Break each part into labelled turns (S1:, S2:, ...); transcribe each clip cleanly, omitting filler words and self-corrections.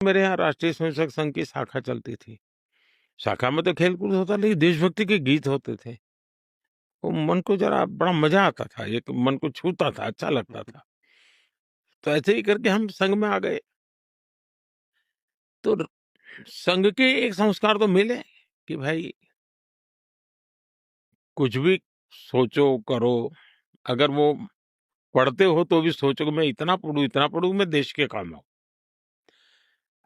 S1: मेरे यहाँ राष्ट्रीय स्वयंसेवक संघ की शाखा चलती थी। शाखा में तो खेल-कूद होता, लेकिन देशभक्ति के गीत होते थे। वो मन को ज़रा बड़ा मज़ा आता था, एक मन को छूता था, अच्छा लगता था। तो ऐसे ही करके हम संघ में आ गए। तो र संघ के एक संस्कार तो मिले कि भाई कुछ भी सोचो, करो। अगर वो पढ़ते हो तो भी सोचो कि मैं इतना पढ़ूँ, मैं देश के काम आऊँ।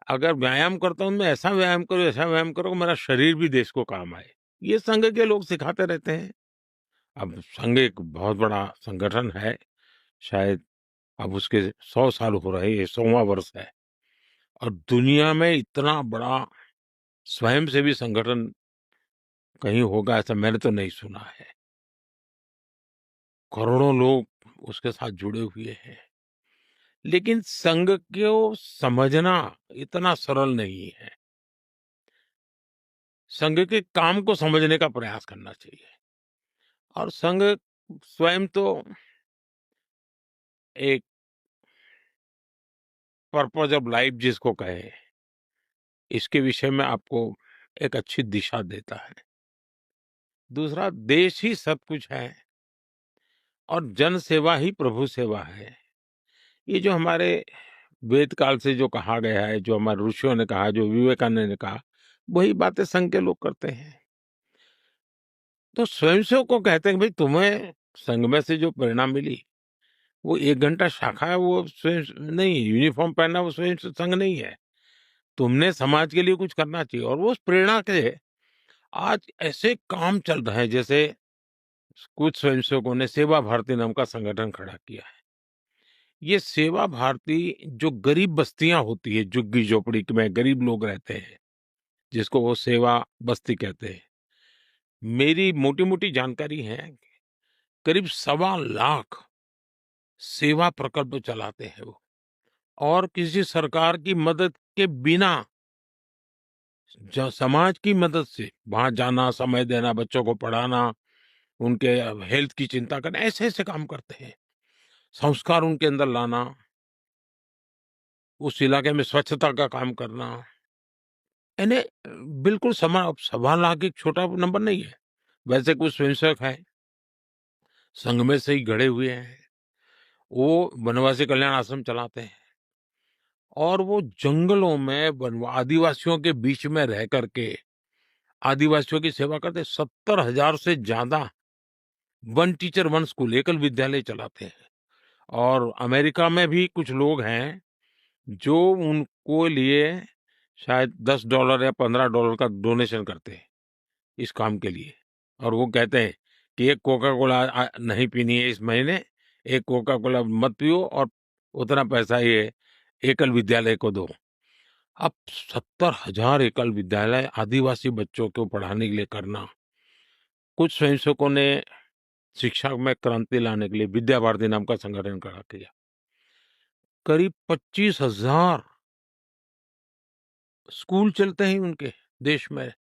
S1: अगर व्यायाम करता हूँ, मैं ऐसा व्यायाम करो कि मेरा शरीर भी देश को काम आए। ये संघ के लोग सिखाते रहते हैं। अब संघ एक बहुत बड़ा संगठन है, शायद अब उसके 100 साल हो रहे हैं, ये 100वाँ वर्ष है और दुनिया में इतना बड़ा स्वयंसेवी संगठन कहीं होगा ऐसा मैंने तो नहीं सुना है। करोड़ों लोग उसके साथ जुड़े हुए हैं। लेकिन संघ को समझना इतना सरल नहीं है। संघ के काम को समझने का प्रयास करना चाहिए और संघ स्वयं तो एक पर्पज ऑफ लाइफ जिसको कहें, इसके विषय में आपको एक अच्छी दिशा देता है। दूसरा, देश ही सब कुछ है और जन सेवा ही प्रभु सेवा है। ये जो हमारे वेद काल से जो कहा गया है, जो हमारे ऋषियों ने कहा, जो विवेकानंद ने कहा, वही बातें संघ के लोग करते हैं। तो स्वयंसेवक को कहते हैं कि भाई तुम्हें संघ में से जो प्रेरणा मिली, वो 1 घंटा शाखा है, वो स्वयं नहीं, यूनिफ़ॉर्म पहनना वो स्वयं संघ नहीं है। तुमने समाज के लिए कुछ करना चाहिए और वो उस प्रेरणा के आज ऐसे काम चल रहे हैं, जैसे कुछ स्वयंसेवकों ने सेवा भारती नाम का संगठन खड़ा किया है। ये सेवा भारती जो गरीब बस्तियां होती है, झुग्गी झोपड़ी में गरीब लोग रहते हैं, जिसको वो सेवा बस्ती कहते हैं। मेरी मोटी-मोटी जानकारी है, करीब 1.25 लाख सेवा प्रकल्प चलाते हैं वो और किसी सरकार की मदद के बिना समाज की मदद से वहां जाना, समय देना, बच्चों को पढ़ाना, उनके हेल्थ की चिंता करना, ऐसे ऐसे काम करते हैं। संस्कार उनके अंदर लाना, उस इलाके में स्वच्छता का काम करना, यानी बिल्कुल 1.25 लाख एक छोटा नंबर नहीं है। वैसे कुछ स्वयंसेवक हैं, संघ में से ही गढ़े हुए हैं, वो वनवासी कल्याण आश्रम चलाते हैं और वो जंगलों में आदिवासियों के बीच में रह करके आदिवासियों की सेवा करते हैं। 70,000 से ज्यादा वन टीचर वन स्कूल एकल विद्यालय चलाते हैं और अमेरिका में भी कुछ लोग हैं जो उनको लिए शायद $10 या $15 का डोनेशन करते हैं इस काम के लिए और वो कहते हैं कि एक कोका कोला नहीं पीनी है इस महीने, एक कोका कोला मत पियो और उतना पैसा ये एकल विद्यालय को दो। अब 70,000 एकल विद्यालय आदिवासी बच्चों को पढ़ाने के लिए करना, कुछ स्वयंसेवकों ने शिक्षा में क्रांति लाने के लिए विद्या भारती नाम का संगठन खड़ा किया। करीब 25,000 स्कूल चलते हैं उनके देश में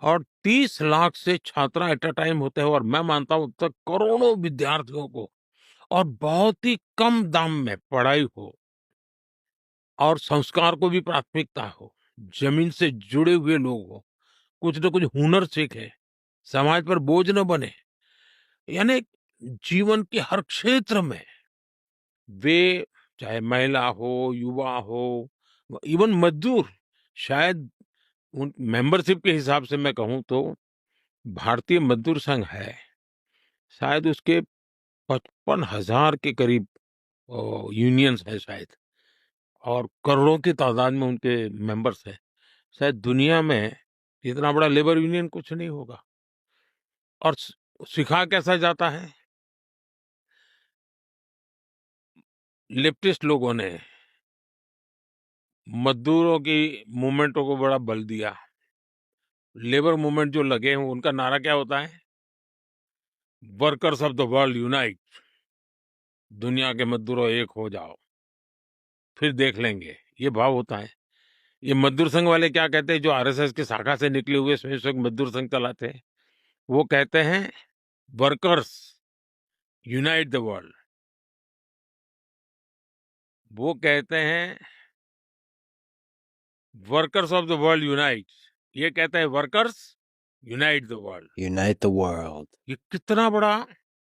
S1: और 30 लाख से छात्रा एट अ टाइम होते हैं और मैं मानता हूं तक करोड़ों विद्यार्थियों को और बहुत ही कम दाम में पढ़ाई हो और संस्कार को भी प्राथमिकता हो, जमीन से जुड़े हुए लोग हो, कुछ न कुछ हुनर सीखे, समाज पर बोझ न बने, यानी जीवन के हर क्षेत्र में वे, चाहे महिला हो, युवा हो, इवन मजदूर, शायद उन मेंबरशिप के हिसाब से मैं कहूँ तो भारतीय मजदूर संघ है, शायद उसके 55,000 के करीब यूनियंस हैं शायद और करोड़ों की तादाद में उनके मेंबर्स हैं। शायद दुनिया में इतना बड़ा लेबर यूनियन कुछ नहीं होगा और सिखा कैसा जाता है? लेफ्टिस्ट लोगों ने मजदूरों की मूवमेंटों को बड़ा बल दिया। लेबर मूवमेंट जो लगे हैं उनका नारा क्या होता है? Workers of the world unite, दुनिया के मजदूरों एक हो जाओ, फिर देख लेंगे, ये भाव होता है। ये मजदूर संघ वाले क्या कहते हैं, जो आरएसएस की शाखा से निकले हुए स्वयंसेवक मजदूर संघ चलाते हैं, वो कहते हैं वर्कर्स यूनाइट द वर्ल्ड। वो कहते हैं workers of the world unite, ये कहता है workers unite the world.
S2: Unite the world.
S1: ये कितना बड़ा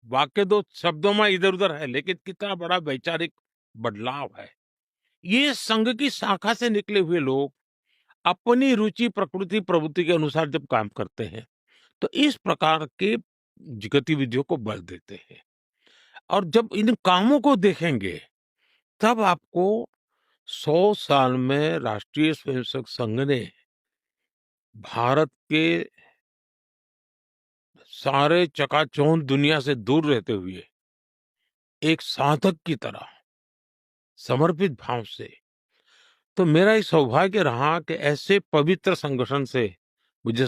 S1: वाक्य, दो शब्दों में इधर उधर है, लेकिन कितना बड़ा वैचारिक बदलाव है। ये संघ की शाखा से निकले हुए लोग अपनी रुचि, प्रकृति, प्रवृत्ति के अनुसार जब काम करते हैं, तो इस प्रकार के गतिविधियों को बल देते हैं। और जब इन कामों को देखेंगे, तब आपको 100 साल में राष्ट्रीय स्वयंसेवक संघ ने भारत के सारे चकाचौंध दुनिया से दूर रहते हुए एक साधक की तरह समर्पित भाव से, तो मेरा ये सौभाग्य रहा कि ऐसे पवित्र संगठन से मुझे